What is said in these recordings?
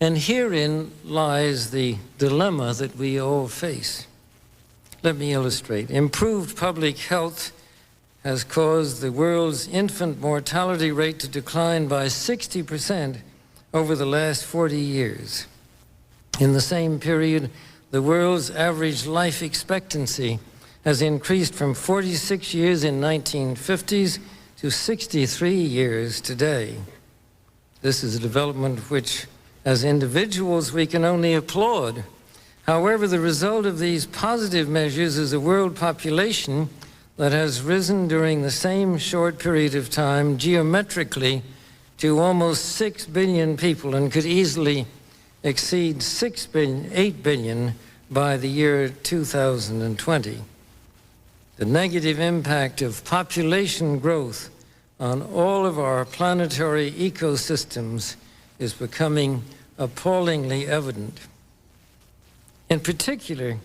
And herein lies the dilemma that we all face. Let me illustrate. Improved public health has caused the world's infant mortality rate to decline by 60% over the last 40 years. In the same period, the world's average life expectancy has increased from 46 years in 1950s to 63 years today. This is a development which, as individuals, we can only applaud. However, the result of these positive measures is a world population that has risen during the same short period of time geometrically to almost 6 billion people and could easily exceed 8 billion by the year 2020. The negative impact of population growth on all of our planetary ecosystems is becoming appallingly evident. In particular,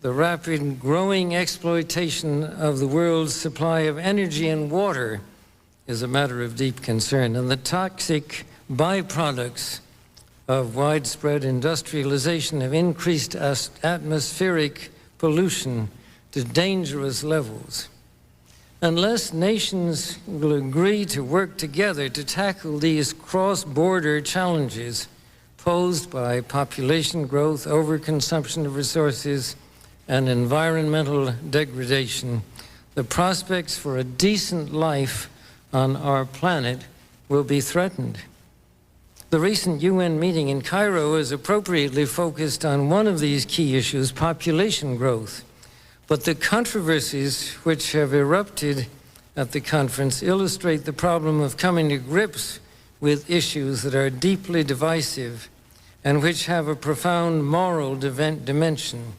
the rapid growing exploitation of the world's supply of energy and water is a matter of deep concern, and the toxic byproducts of widespread industrialization have increased atmospheric pollution to dangerous levels. Unless nations will agree to work together to tackle these cross-border challenges posed by population growth, overconsumption of resources, and environmental degradation, the prospects for a decent life on our planet will be threatened. The recent UN meeting in Cairo is appropriately focused on one of these key issues, population growth. But the controversies which have erupted at the conference illustrate the problem of coming to grips with issues that are deeply divisive and which have a profound moral dimension.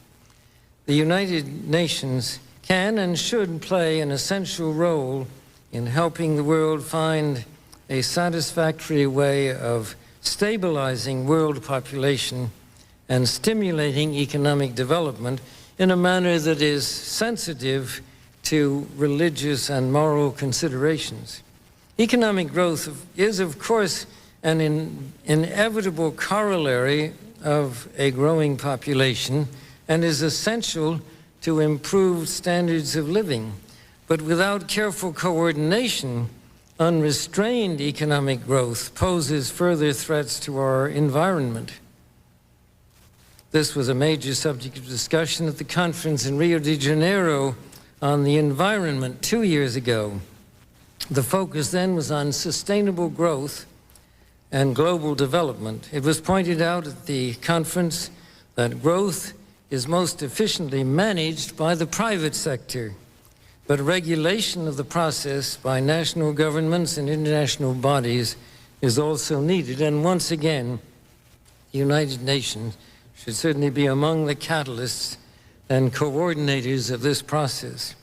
The United Nations can and should play an essential role in helping the world find a satisfactory way of stabilizing world population and stimulating economic development in a manner that is sensitive to religious and moral considerations. Economic growth is, of course, an inevitable corollary of a growing population and is essential to improved standards of living. But without careful coordination, unrestrained economic growth poses further threats to our environment. This was a major subject of discussion at the conference in Rio de Janeiro on the environment 2 years ago. The focus then was on sustainable growth and global development. It was pointed out at the conference that growth is most efficiently managed by the private sector, but regulation of the process by national governments and international bodies is also needed. And once again, the United Nations should certainly be among the catalysts and coordinators of this process.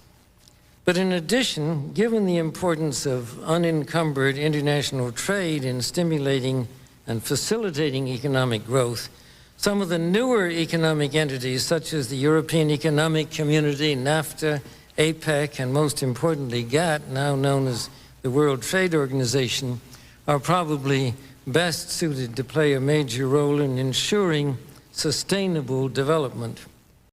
But in addition, given the importance of unencumbered international trade in stimulating and facilitating economic growth, some of the newer economic entities, such as the European Economic Community, NAFTA, APEC, and most importantly, GATT, now known as the World Trade Organization, are probably best suited to play a major role in ensuring sustainable development.